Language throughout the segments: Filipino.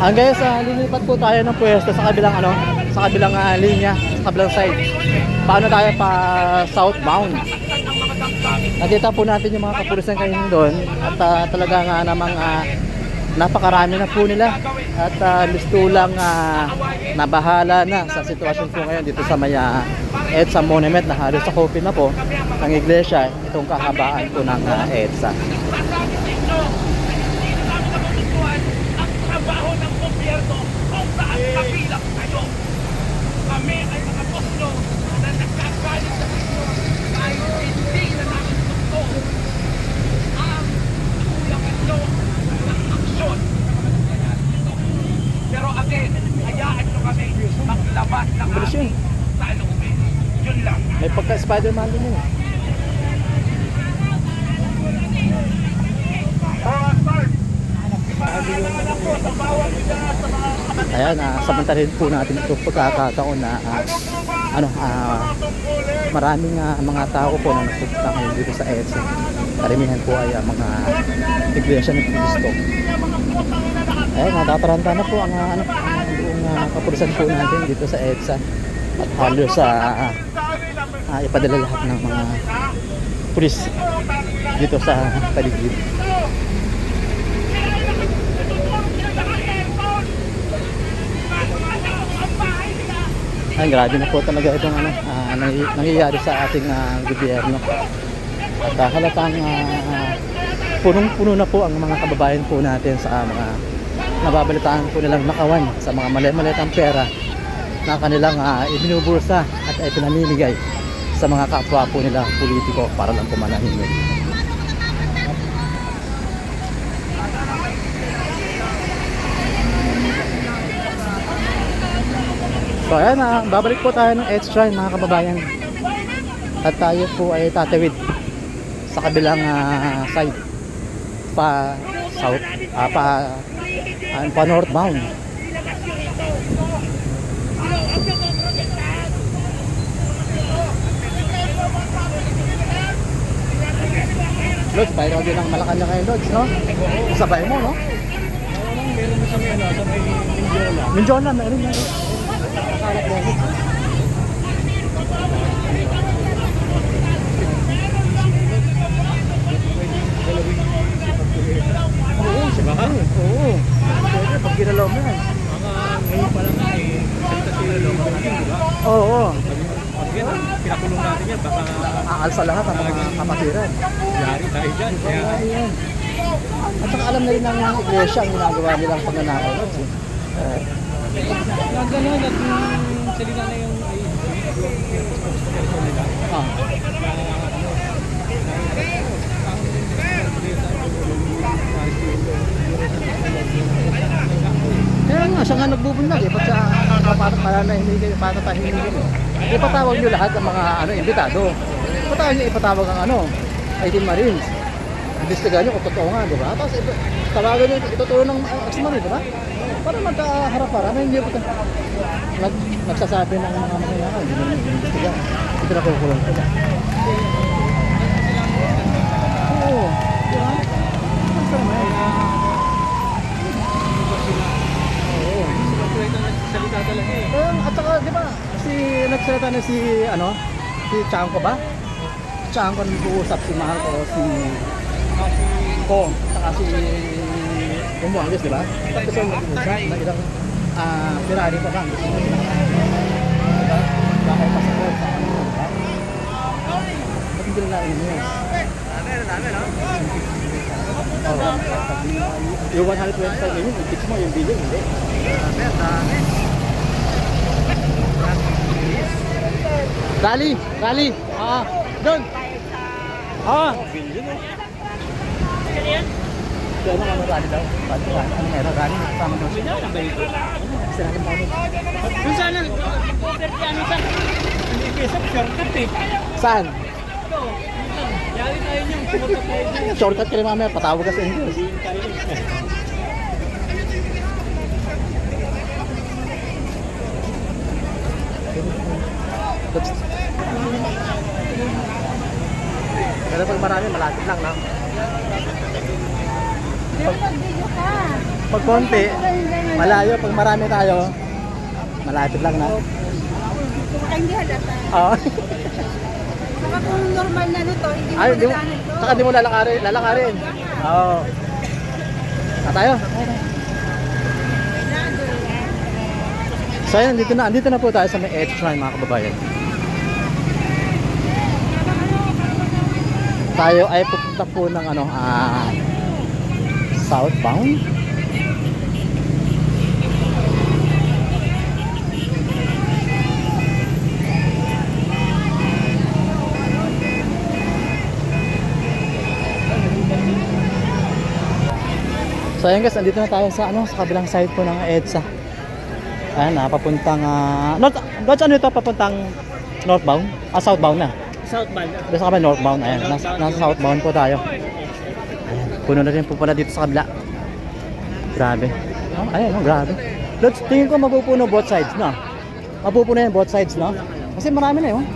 Guys, lilipat po tayo ng pwesto sa kabilang sa kabilang linya, sa kabilang side. Paano tayo pa southbound? Nakita po natin yung mga kapulisan kanina doon at talaga nga namang napakarami na po nila at listo lang nabahala na sa sitwasyon po ngayon dito sa Maya EDSA Monument na halos sa kopin na po ng iglesia itong kahabaan po ng EDSA. Kami ay mga poslo na nagkakalit sa inyo dahil hindi na namin gusto ang kulangan nyo ng aksyon. Pero again, hayaan nyo kami maglabas ng aming saloobin. Yun lang. May pagka-Spider-Man din yun. Ayan, samantalin po natin itong pagkakataon na maraming mga tao po na nagpunta ngayon dito sa EDSA. Karamihan po ay mga iglesia ng Cristo. Ayan, natataranta na po ang buong kapulisan po natin dito sa EDSA. At halos ipadala lahat ng mga pulis dito sa paligid. Ay, grabe na po talaga itong nangyayari sa ating gobyerno. At halatang punong-puno na po ang mga kababayan po natin sa mga nababalitaan po nilang nakawan sa mga mali-malitang pera na kanilang ibinubulsa at pinamimigay sa mga kapwa po nila politiko para lang pumanahimik. So ayan, babalik po tayo ng EDSA mga kababayan. At tayo po ay tatawid sa kabilang side pa south, pa northbound. Lods, bayro din ang Malacanang kayo, Lods, no? Sabay mo, no? Meron mo sa may Mindiola. Mindiola, meron yan. Nakakalap mo. Oo, siya. Oo. Pwede, pag ginalaw mo yan. Ngayon pa lang salita sila local natin, di ba? Oo. Pag yan, pinakulong natin yan, baka Aalsa lahat ang mga kapatiran. yari tayo dyan. Kaya, Ayan. At saka alam na rin ng mga iglesia ang ginagawa nilang pagnanakaw. gano'n at yung salita na yung Kaya nga, siya nga nagbubunyag eh. Pag siya patatahimik yun. Ipatawag nyo lahat ng mga imbitado. Ipatawag ang 18 Marines. Imbestigahan nyo kung totoo nga, di ba? Tapos tawagan nyo, ituturo ng ex-marine, di ba? Para magkaharap-harap. Hindi po nagsasabi ng mga mangyayari. Hindi naman imbestigahan. Ito na kukulang ko na. Oo. Di ba? Basta naman. salita talaga eh. At saka, di ba, nagsalita na si Chanko ba? Chanko nag-uusap si Mahal o si Kong, saka si Umuanges, di ba? Tapos yung nag-uusap na ilang Ferrari pa lang. Gusto mo yun. Diba? Bakit pasaport sa di ba? Ba't hindi nila yun? Dami, no? Yung 125 million, yung pitch mo, yung billion, hindi. Dami. Rally. Doon. Billion, no? Kaya ano rally daw? Ano meron rally? Kasama daw. Ano ba ito? Isa natin tayo. Kung saan ang hindi kesa, shortcut eh. Saan? Ito, yari tayo niyang sumunod tayo dyan. Shortcut ka rin mamaya, patawag ka sa English. Pero pag marami, malapit lang, no? Pero mag-video ka. Pag konti, malayo. Pag marami tayo, malapit lang na. Saka hindi halata. Oo. Saka kung normal na to, hindi mo Ay, di mo, madaanan to. saka di mo lalakarin. Oo. Tayo. So ayun, andito na po tayo sa may edge line mga kababayan. Tayo ay pupunta po ng southbound. So ayun guys, andito na tayo sa sa kabilang side po ng EDSA. Ayan na, papuntang ano ito, papuntang northbound? Southbound na. Southbound. Doon sa kabila northbound, ayan, nasa southbound po tayo. Ayan, puno na rin po pala dito sa kabila. Grabe. Ayan, grabe. Lods, tingin ko mapupuno both sides, no? Mapupuno yan both sides, no? Kasi marami na yun.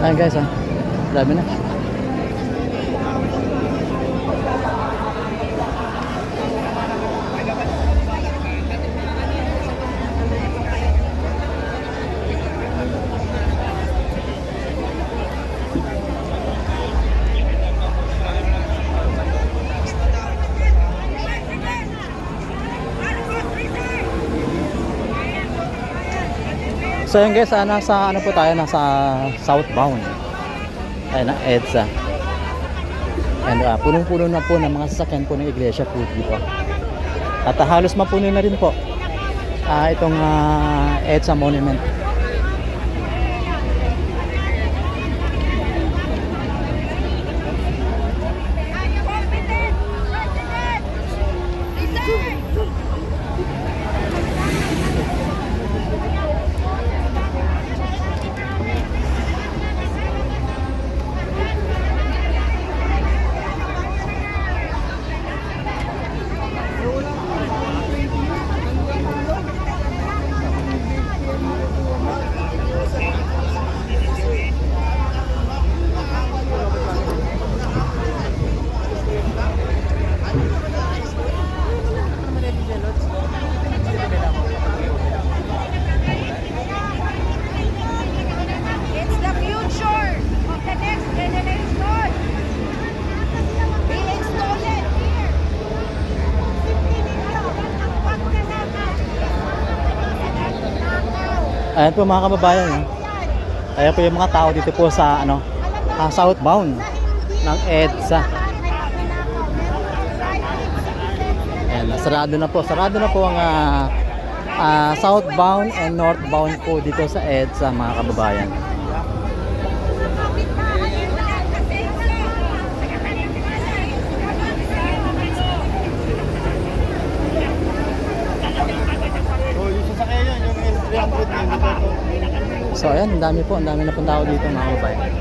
Ayan guys, grabe na. So yun guys, nasa po tayo, nasa southbound. Ayun na, EDSA. And punong-puno na po ng mga sasakyan po ng iglesia po dito. At halos mapuno na rin po itong EDSA monument. It's the future of the next generation. Being stolen here. Ayan po mga kababayan. Ayan po yung mga tao dito po sa southbound ng EDSA. Ayan, sarado na po ang southbound and northbound po dito sa EDSA mga kababayan. So ayan, ang dami na pong tao dito mga kababayan.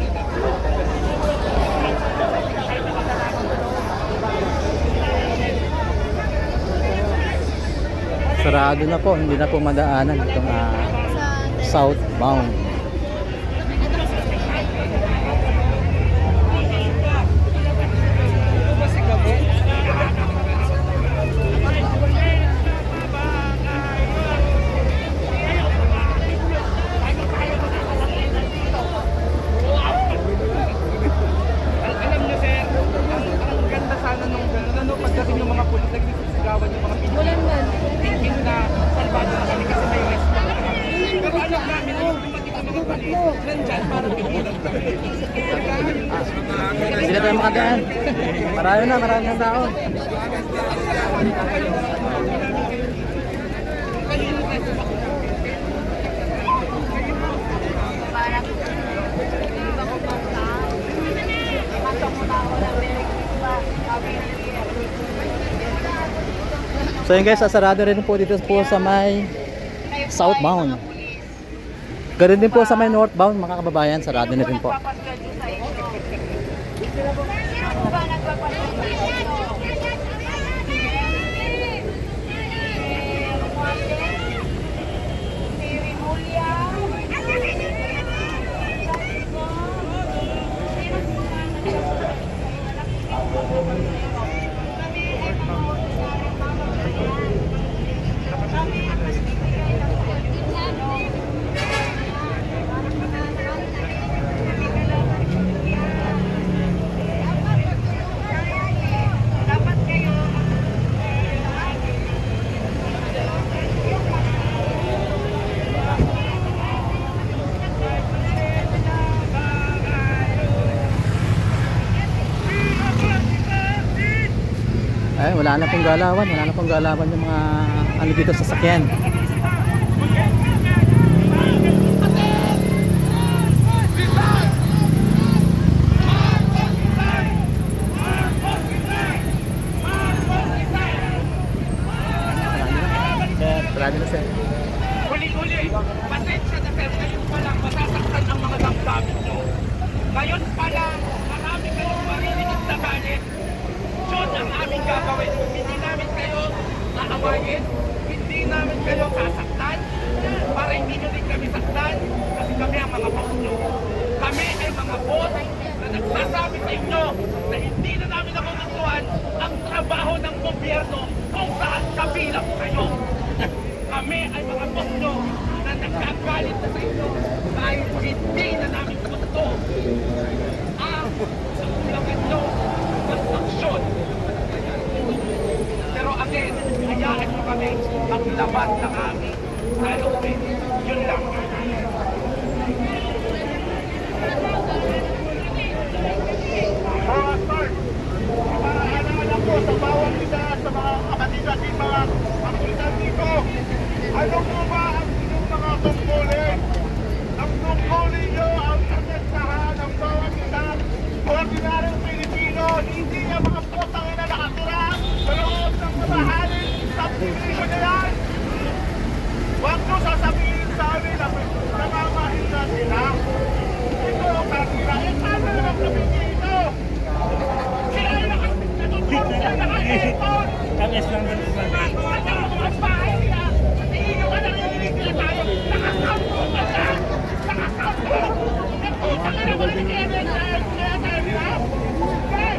Sarado na po, hindi na po madaanan itong southbound. Alam niyo sir, ang ganda sana nung pagdating ng mga pulis, nagsisigawan yung mga Pinoy. Thinking na salbado na kami kasi may rescue. Pero alam namin na yung pati kami ng pulis, nandyan para pigilan kami. Hindi na tayo makadaan. Marami na tao. So yun guys, sasarado rin po dito po sa may southbound. Ganun din po sa may northbound mga kababayan, sarado na rin po. wala na pong galawan yung mga ano dito sa sakyan. Marami na sir. Huli-huli, pasensya na sir, ngayon pa lang masasaktan ang mga damdamin nyo. Ngayon pa lang, marami kayong maririnig na galit. Yun ang aming gagawin. Hindi namin kayo naawayin, hindi namin kayo sasaktan, para hindi nyo din kami saktan, kasi kami ang mga boss nyo. Kami ay mga boss na nagsasabi sa inyo na hindi na namin nakukutuan ang trabaho ng gobyerno kung saan kabilang kayo. Kami ay mga boss nyo na nagkagalit na sa inyo dahil hindi na namin gusto ang sulangin nyo ng aksyon. Pero again, hayaan nyo kami maglaban ng aming salupin. Yun lang. Mga start, alam ko sa bawat isa sa mga kapatid natin mga kapitan dito, ano po ba ang inyong mga tungkulin? Ang tungkulin nyo ang arrestahan ng bawat isa, ordinaryong Pilipino, hindi yung mga putang na nakatira sa loob ng mabahalin subdivision na yan. Huwag nyo sasabihin sa amin na namamahin na sila. Ito ang katira. Eh, paano naman kami dito? Sila ay nakatutulong sila naka-airport. Kamis lang din sa At ang mga bahay nila, at iyo ka nangyayari nila tayo. Nakakampo ka na. Nakakampo. At puta ka naman nangyayari tayo nila. Okay.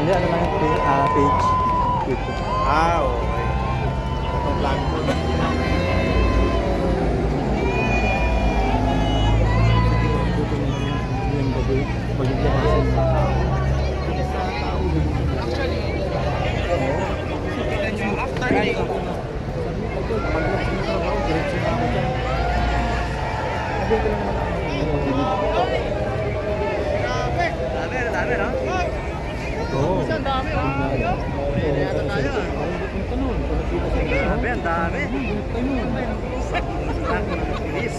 Hindi, ano lang yung page. YouTube. Okay. Itong vlog ko. Oo. Ang dami, Pwede yata tayo, Grabe, ang dami. Bilis.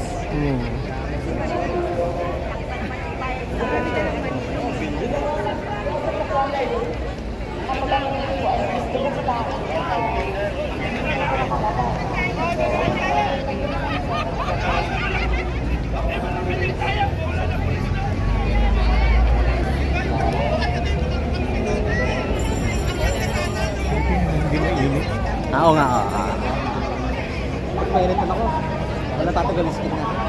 Oo nga, tingnan.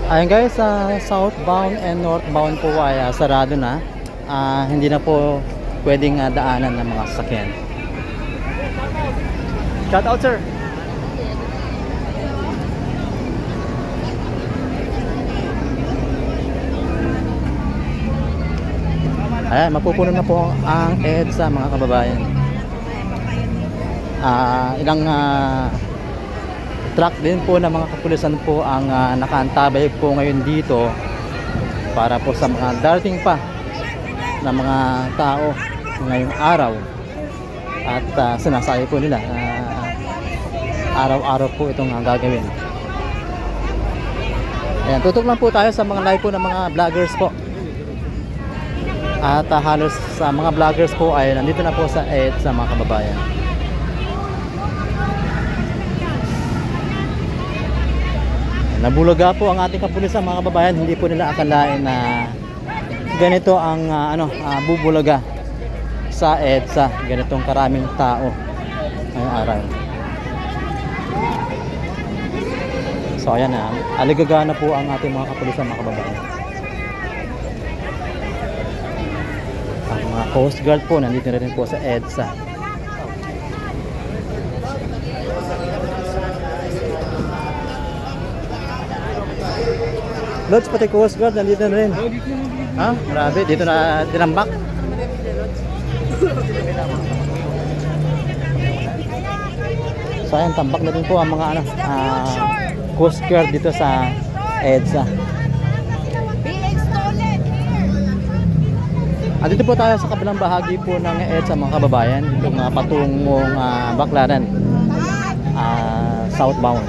Ayun guys, southbound and northbound po ay sarado na. Hindi na po pwedeng daanan ng mga sasakyan. Shout out, sir. Ayan, mapupuno na po ang EDSA mga kababayan. Ilang truck din po ng mga kapulisan po ang nakaantabay po ngayon dito para po sa mga darating pa na mga tao ngayong araw. At sinasabi po nila araw-araw po itong gagawin. Ayan, tutok lang po tayo sa mga live po ng mga vloggers po. At halos sa mga vloggers po ay nandito na po sa EDSA mga kababayan. Nabulaga po ang ating kapulisan mga kababayan. Hindi po nila akalain na ganito ang bubulaga sa EDSA. Ganitong karaming tao ngayong araw. So ayan na, aligaga na po ang ating mga kapulisan mga kababayan. Ang mga Coast Guard po nandito na rin po sa EDSA. Lods, pati Coast Guard nandito na rin. Ha? Grabe, dito na tinambak. So ayan, tambak na rin po ang mga Coast Guard dito sa EDSA. Dito po tayo sa kabilang bahagi po ng EDSA mga kababayan. Dito nga patungong Baclaran, southbound.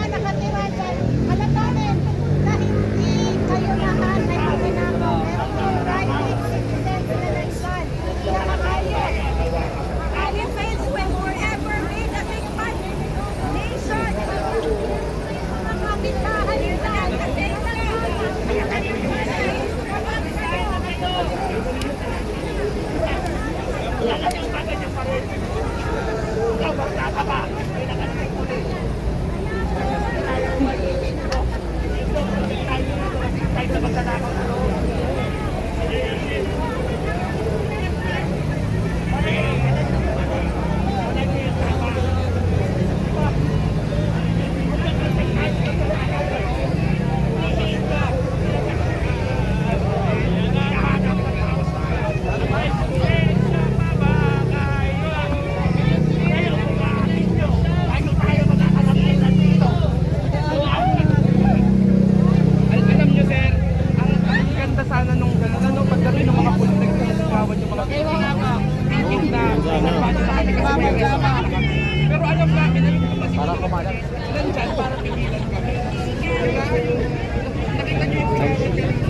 Pero alam namin na yung kapatid Para kumalat. nandyan para pigilan kami. Nakita nyo yung